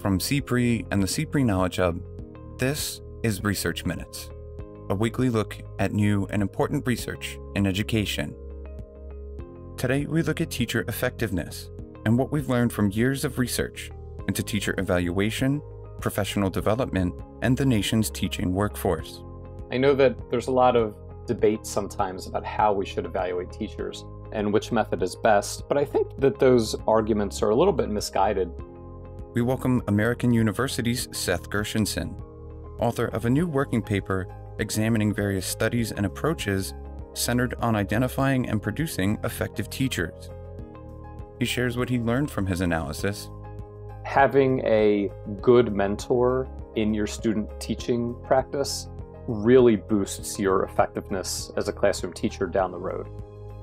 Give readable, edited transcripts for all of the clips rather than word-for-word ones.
From CPRE and the CPRE Knowledge Hub, this is Research Minutes, a weekly look at new and important research in education. Today, we look at teacher effectiveness and what we've learned from years of research into teacher evaluation, professional development, and the nation's teaching workforce. I know that there's a lot of debate sometimes about how we should evaluate teachers and which method is best, but I think that those arguments are a little bit misguided. We welcome American University's Seth Gershenson, author of a new working paper examining various studies and approaches centered on identifying and producing effective teachers. He shares what he learned from his analysis. Having a good mentor in your student teaching practice really boosts your effectiveness as a classroom teacher down the road.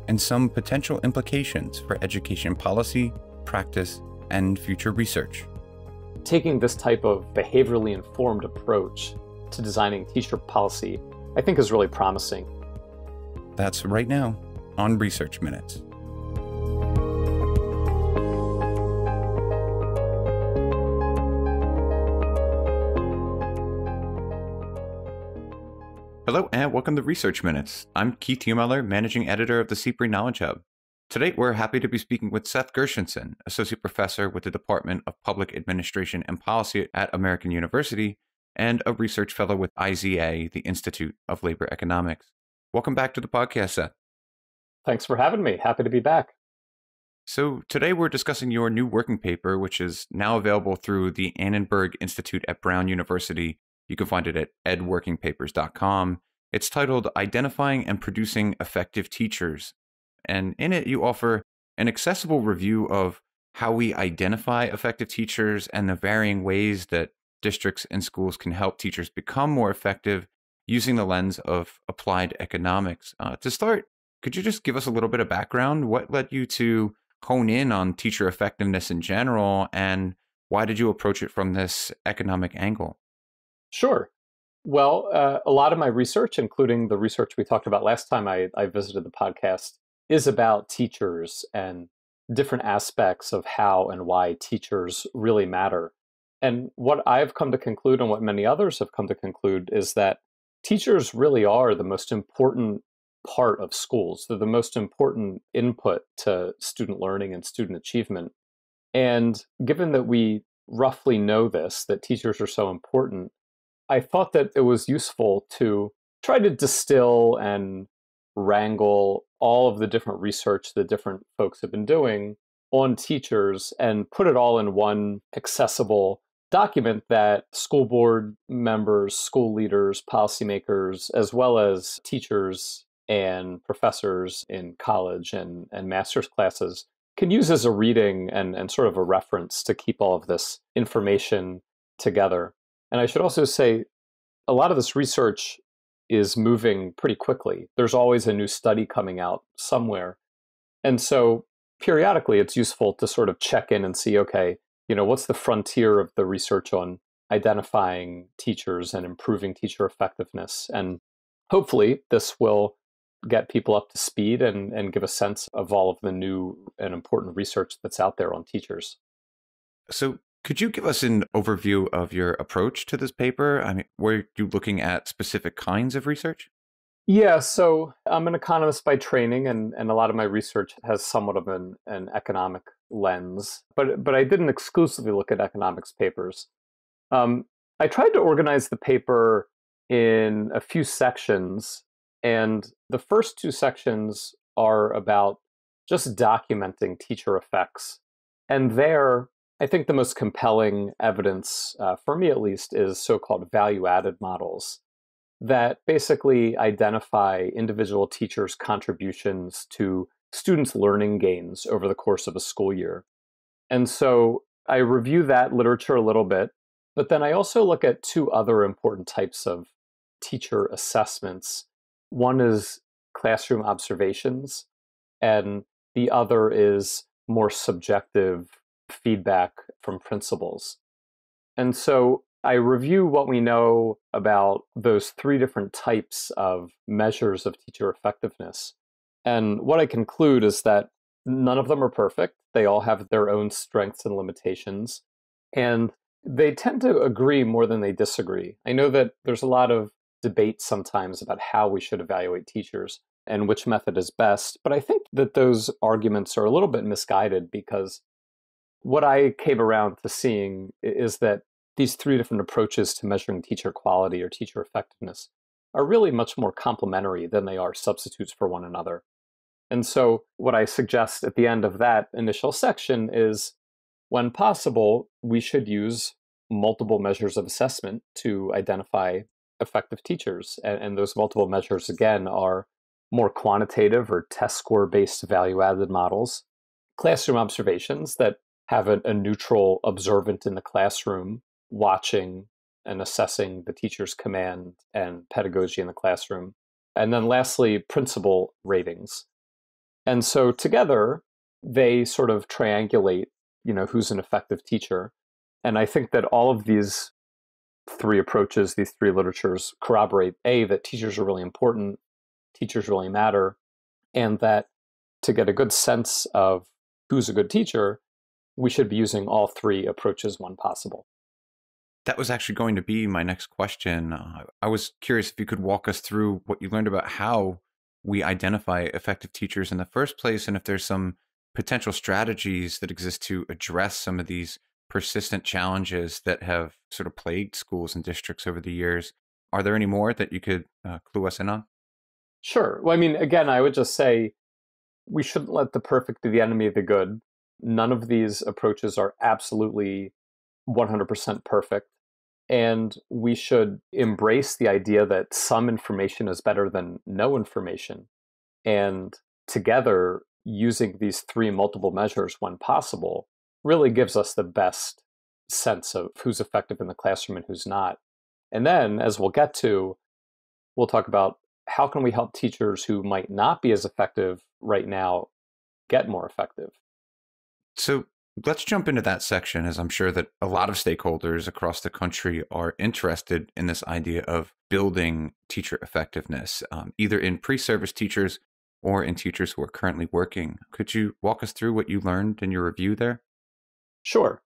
And some potential implications for education policy, practice, and future research. Taking this type of behaviorally informed approach to designing teacher policy, I think is really promising. That's right now on Research Minutes. Hello and welcome to Research Minutes. I'm Keith Heumiller, Managing Editor of the CPRE Knowledge Hub. Today, we're happy to be speaking with Seth Gershenson, Associate Professor with the Department of Public Administration and Policy at American University, and a Research Fellow with IZA, the Institute of Labor Economics. Welcome back to the podcast, Seth. Thanks for having me. Happy to be back. So today we're discussing your new working paper, which is now available through the Annenberg Institute at Brown University. You can find it at edworkingpapers.com. It's titled Identifying and Producing Effective Teachers. And in it, you offer an accessible review of how we identify effective teachers and the varying ways that districts and schools can help teachers become more effective using the lens of applied economics. To start, could you just give us a little bit of background? What led you to hone in on teacher effectiveness in general, and why did you approach it from this economic angle? Sure. Well, a lot of my research, including the research we talked about last time I visited the podcast, is about teachers and different aspects of how and why teachers really matter. And what I've come to conclude, and what many others have come to conclude, is that teachers really are the most important part of schools. They're the most important input to student learning and student achievement. And given that we roughly know this, that teachers are so important, I thought that it was useful to try to distill and wrangle all of the different research that different folks have been doing on teachers and put it all in one accessible document that school board members, school leaders, policymakers, as well as teachers and professors in college and master's classes can use as a reading and sort of a reference to keep all of this information together. And I should also say, a lot of this research is moving pretty quickly. There's always a new study coming out somewhere. And so periodically, it's useful to sort of check in and see, okay, what's the frontier of the research on identifying teachers and improving teacher effectiveness? And hopefully this will get people up to speed and give a sense of all of the new and important research that's out there on teachers. So could you give us an overview of your approach to this paper? I mean, were you looking at specific kinds of research? Yeah, so I'm an economist by training, and a lot of my research has somewhat of an economic lens, but I didn't exclusively look at economics papers. I tried to organize the paper in a few sections, and the first two sections are about just documenting teacher effects. And there, I think the most compelling evidence, for me at least, is so-called value-added models that basically identify individual teachers' contributions to students' learning gains over the course of a school year. And so I review that literature a little bit, but then I also look at two other important types of teacher assessments. One is classroom observations, and the other is more subjective feedback from principals. And so I review what we know about those three different types of measures of teacher effectiveness. And what I conclude is that none of them are perfect. They all have their own strengths and limitations. And They tend to agree more than they disagree. I know that there's a lot of debate sometimes about how we should evaluate teachers and which method is best, but I think that those arguments are a little bit misguided because what I came around to seeing is that these three different approaches to measuring teacher quality or teacher effectiveness are really much more complementary than they are substitutes for one another. And so what I suggest at the end of that initial section is, when possible, we should use multiple measures of assessment to identify effective teachers. And those multiple measures, again, are more quantitative or test score-based value-added models, classroom observations that have a neutral observant in the classroom watching and assessing the teacher's command and pedagogy in the classroom. And then lastly, principal ratings. And so together, they sort of triangulate, who's an effective teacher. And I think that all of these three approaches, these three literatures, corroborate, A, that teachers are really important, teachers really matter, and that to get a good sense of who's a good teacher, we should be using all three approaches when possible. That was actually going to be my next question. I was curious if you could walk us through what you learned about how we identify effective teachers in the first place, and if there's some potential strategies that exist to address some of these persistent challenges that have sort of plagued schools and districts over the years. Are there any more that you could clue us in on? Sure. Well, I mean, again, I would just say we shouldn't let the perfect be the enemy of the good. None of these approaches are absolutely 100% perfect. And we should embrace the idea that some information is better than no information. And together, using these three multiple measures when possible really gives us the best sense of who's effective in the classroom and who's not. And then, as we'll get to, we'll talk about how can we help teachers who might not be as effective right now get more effective. So let's jump into that section, as I'm sure that a lot of stakeholders across the country are interested in this idea of building teacher effectiveness, either in pre-service teachers or in teachers who are currently working. Could you walk us through what you learned in your review there? Sure.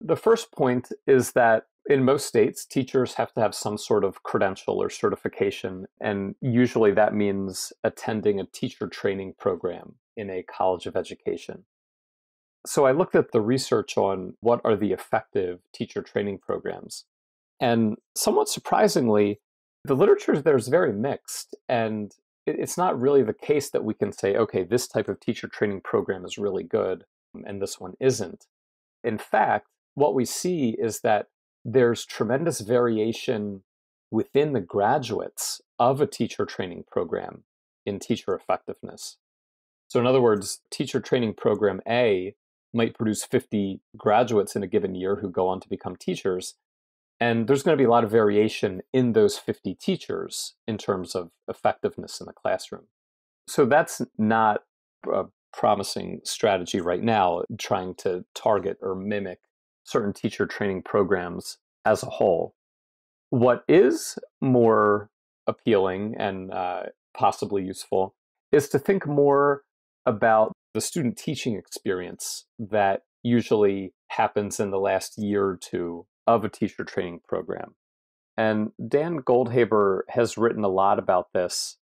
The first point is that in most states, teachers have to have some sort of credential or certification, and usually that means attending a teacher training program in a college of education. So I looked at the research on what are the effective teacher training programs. And somewhat surprisingly, the literature there is very mixed. And it's not really the case that we can say, okay, this type of teacher training program is really good and this one isn't. In fact, what we see is that there's tremendous variation within the graduates of a teacher training program in teacher effectiveness. So in other words, teacher training program A might produce 50 graduates in a given year who go on to become teachers. And there's going to be a lot of variation in those 50 teachers in terms of effectiveness in the classroom. So that's not a promising strategy right now, trying to target or mimic certain teacher training programs as a whole. What is more appealing and possibly useful is to think more about the student teaching experience that usually happens in the last year or two of a teacher training program. And Dan Goldhaber has written a lot about this.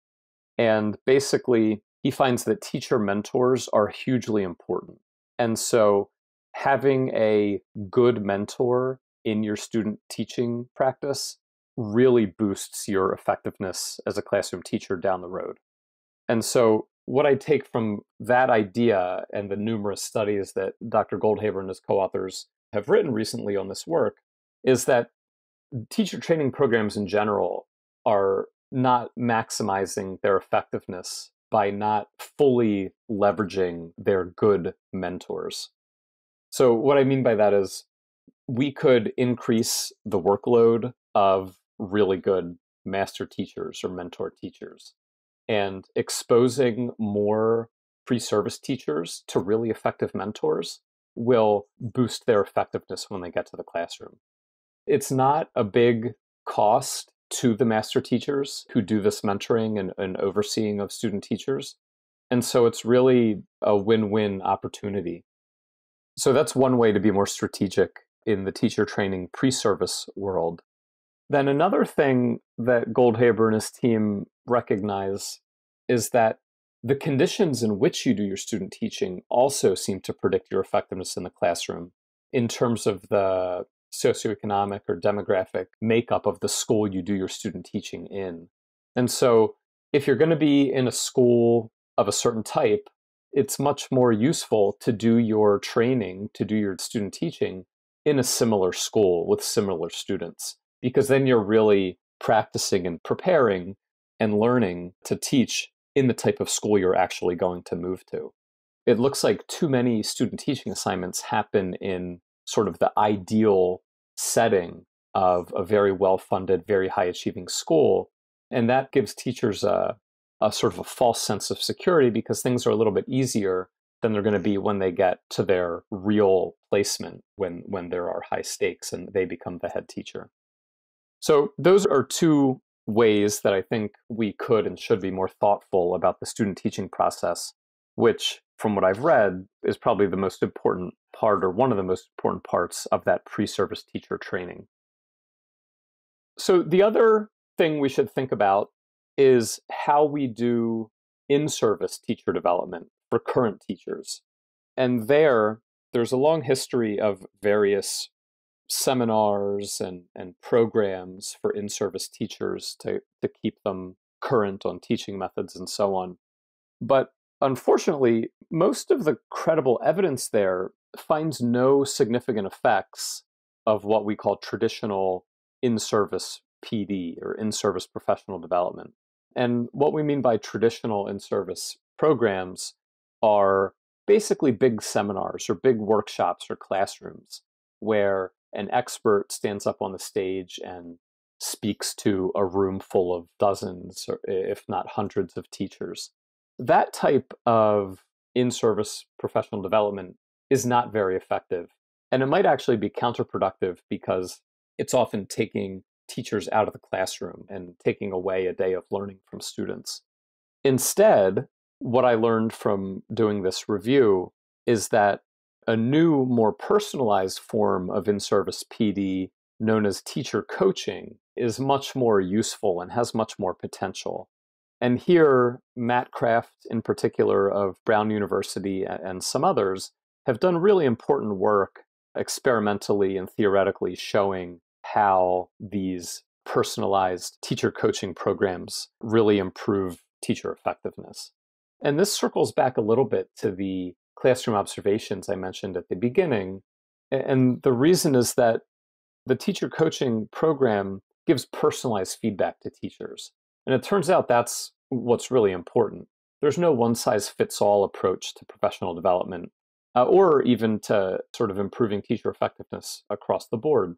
And basically, he finds that teacher mentors are hugely important. And so having a good mentor in your student teaching practice really boosts your effectiveness as a classroom teacher down the road. And so what I take from that idea and the numerous studies that Dr. Goldhaber and his co-authors have written recently on this work is that teacher training programs in general are not maximizing their effectiveness by not fully leveraging their good mentors. So what I mean by that is we could increase the workload of really good master teachers or mentor teachers, and exposing more pre-service teachers to really effective mentors will boost their effectiveness when they get to the classroom. It's not a big cost to the master teachers who do this mentoring and overseeing of student teachers. And so it's really a win-win opportunity. So that's one way to be more strategic in the teacher training pre-service world. Then another thing that Goldhaber and his team recognize is that the conditions in which you do your student teaching also seem to predict your effectiveness in the classroom in terms of the socioeconomic or demographic makeup of the school you do your student teaching in. And so if you're going to be in a school of a certain type, it's much more useful to do your training, to do your student teaching in a similar school with similar students, because then you're really practicing and preparing and learning to teach in the type of school you're actually going to move to. It looks like too many student teaching assignments happen in sort of the ideal setting of a very well-funded, very high-achieving school, and that gives teachers a sort of a false sense of security because things are a little bit easier than they're going to be when they get to their real placement, when there are high stakes and they become the head teacher. So those are two ways that I think we could and should be more thoughtful about the student teaching process, which, from what I've read, is probably the most important part or one of the most important parts of that pre-service teacher training. So the other thing we should think about is how we do in-service teacher development for current teachers. And there's a long history of various seminars and programs for in-service teachers to keep them current on teaching methods and so on. But unfortunately, most of the credible evidence there finds no significant effects of what we call traditional in-service PD or in-service professional development. And what we mean by traditional in-service programs are basically big seminars or big workshops or classrooms where an expert stands up on the stage and speaks to a room full of dozens, or if not hundreds of teachers. That type of in-service professional development is not very effective. And it might actually be counterproductive because it's often taking teachers out of the classroom and taking away a day of learning from students. Instead, what I learned from doing this review is that a new, more personalized form of in-service PD known as teacher coaching is much more useful and has much more potential. And here, Matt Kraft in particular of Brown University and some others have done really important work experimentally and theoretically showing how these personalized teacher coaching programs really improve teacher effectiveness. And this circles back a little bit to the classroom observations I mentioned at the beginning. And the reason is that the teacher coaching program gives personalized feedback to teachers. And it turns out that's what's really important. There's no one-size-fits-all approach to professional development or even to sort of improving teacher effectiveness across the board.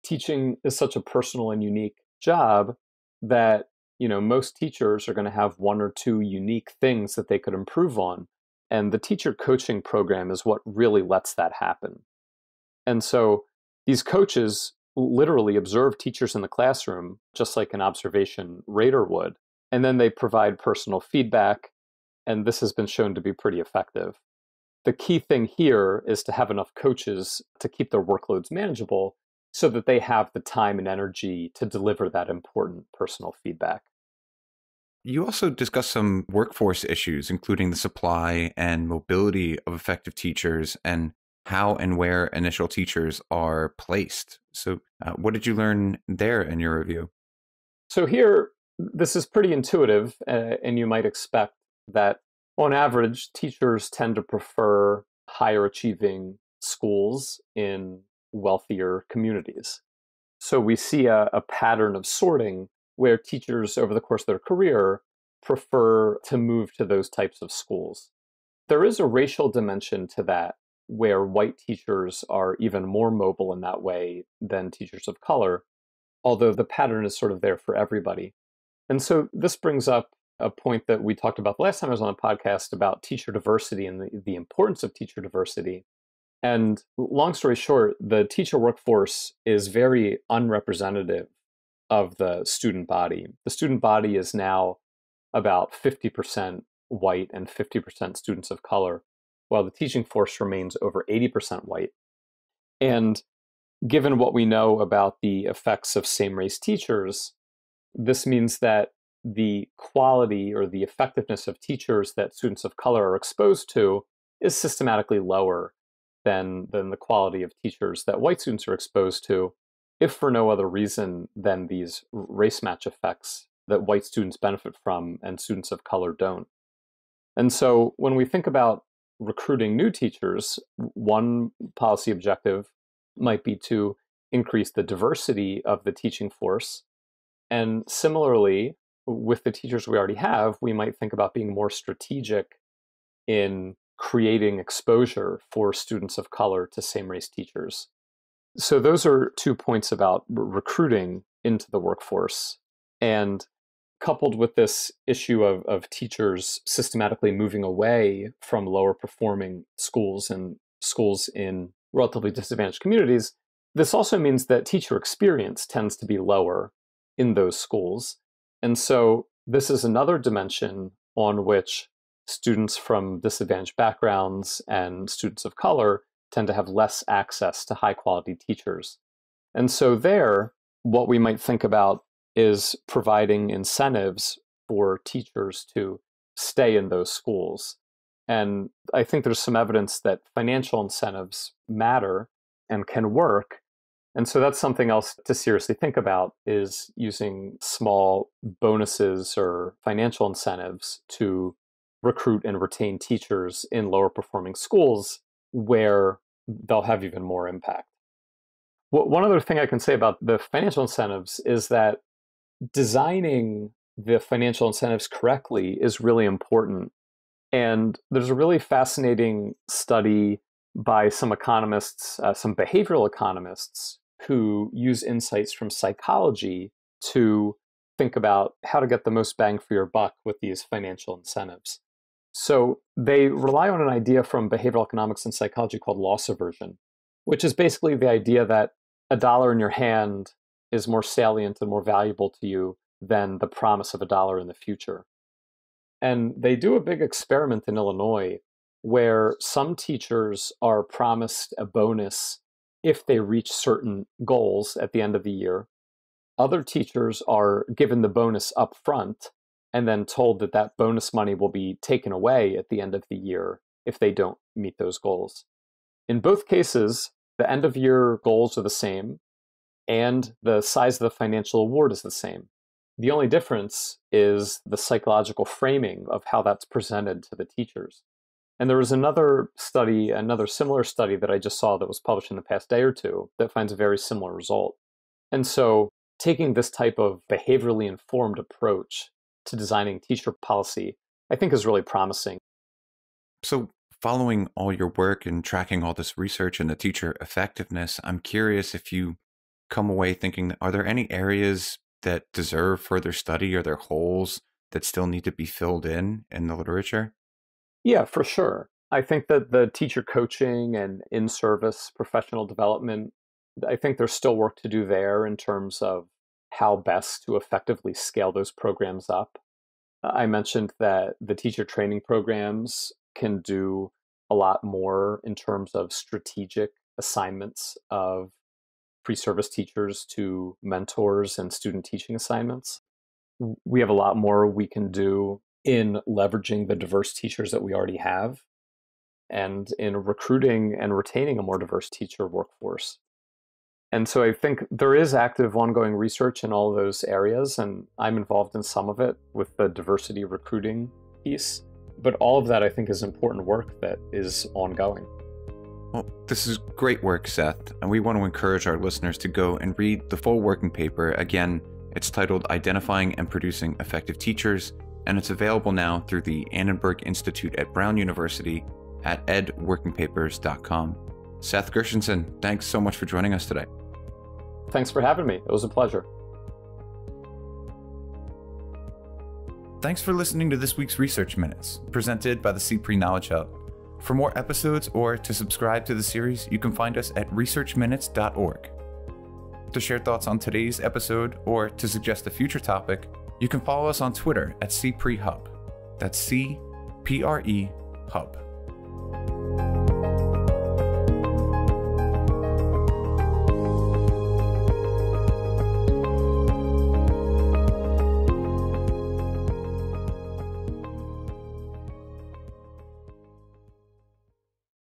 Teaching is such a personal and unique job that most teachers are going to have one or two unique things that they could improve on. And the teacher coaching program is what really lets that happen. And so these coaches literally observe teachers in the classroom, just like an observation rater would, and then they provide personal feedback, and this has been shown to be pretty effective. The key thing here is to have enough coaches to keep their workloads manageable so that they have the time and energy to deliver that important personal feedback. You also discussed some workforce issues, including the supply and mobility of effective teachers and how and where initial teachers are placed. So what did you learn there in your review? So here, this is pretty intuitive, and you might expect that on average, teachers tend to prefer higher achieving schools in wealthier communities. So we see a pattern of sorting where teachers over the course of their career prefer to move to those types of schools. There is a racial dimension to that, where white teachers are even more mobile in that way than teachers of color, although the pattern is sort of there for everybody. And so this brings up a point that we talked about the last time I was on the podcast about teacher diversity and the importance of teacher diversity. And long story short, the teacher workforce is very unrepresentative of the student body. The student body is now about 50% white and 50% students of color, while the teaching force remains over 80% white. And given what we know about the effects of same-race teachers, this means that the quality or the effectiveness of teachers that students of color are exposed to is systematically lower than the quality of teachers that white students are exposed to, if for no other reason than these race match effects that white students benefit from and students of color don't. And so when we think about recruiting new teachers, one policy objective might be to increase the diversity of the teaching force. And similarly, with the teachers we already have, we might think about being more strategic in creating exposure for students of color to same-race teachers. So those are 2 points about recruiting into the workforce. And coupled with this issue of teachers systematically moving away from lower performing schools and schools in relatively disadvantaged communities, this also means that teacher experience tends to be lower in those schools. And so this is another dimension on which students from disadvantaged backgrounds and students of color tend to have less access to high quality teachers. And so there, what we might think about is providing incentives for teachers to stay in those schools. And I think there's some evidence that financial incentives matter and can work. And so that's something else to seriously think about, is using small bonuses or financial incentives to recruit and retain teachers in lower performing schools where they'll have even more impact. One other thing I can say about the financial incentives is that designing the financial incentives correctly is really important. And there's a really fascinating study by some economists, some behavioral economists, who use insights from psychology to think about how to get the most bang for your buck with these financial incentives. So they rely on an idea from behavioral economics and psychology called loss aversion, which is basically the idea that a dollar in your hand is more salient and more valuable to you than the promise of a dollar in the future. And they do a big experiment in Illinois where some teachers are promised a bonus if they reach certain goals at the end of the year. Other teachers are given the bonus up front and then told that that bonus money will be taken away at the end of the year if they don't meet those goals. In both cases, the end of year goals are the same and the size of the financial award is the same. The only difference is the psychological framing of how that's presented to the teachers. And there was another study, another similar study that I just saw that was published in the past day or two that finds a very similar result. And so taking this type of behaviorally informed approach to designing teacher policy, I think is really promising. So following all your work and tracking all this research into teacher effectiveness, I'm curious if you come away thinking, are there any areas that deserve further study? Are there holes that still need to be filled in the literature? Yeah, for sure. I think that the teacher coaching and in-service professional development, I think there's still work to do there in terms of how best to effectively scale those programs up. I mentioned that the teacher training programs can do a lot more in terms of strategic assignments of pre-service teachers to mentors and student teaching assignments. We have a lot more we can do in leveraging the diverse teachers that we already have and in recruiting and retaining a more diverse teacher workforce. And so I think there is active ongoing research in all of those areas, and I'm involved in some of it with the diversity recruiting piece. But all of that, I think, is important work that is ongoing. Well, this is great work, Seth, and we want to encourage our listeners to go and read the full working paper. Again, it's titled Identifying and Producing Effective Teachers, and it's available now through the Annenberg Institute at Brown University at edworkingpapers.com. Seth Gershenson, thanks so much for joining us today. Thanks for having me. It was a pleasure. Thanks for listening to this week's Research Minutes, presented by the CPRE Knowledge Hub. For more episodes or to subscribe to the series, you can find us at researchminutes.org. To share thoughts on today's episode or to suggest a future topic, you can follow us on Twitter at CPRE Hub. That's CPRE Hub.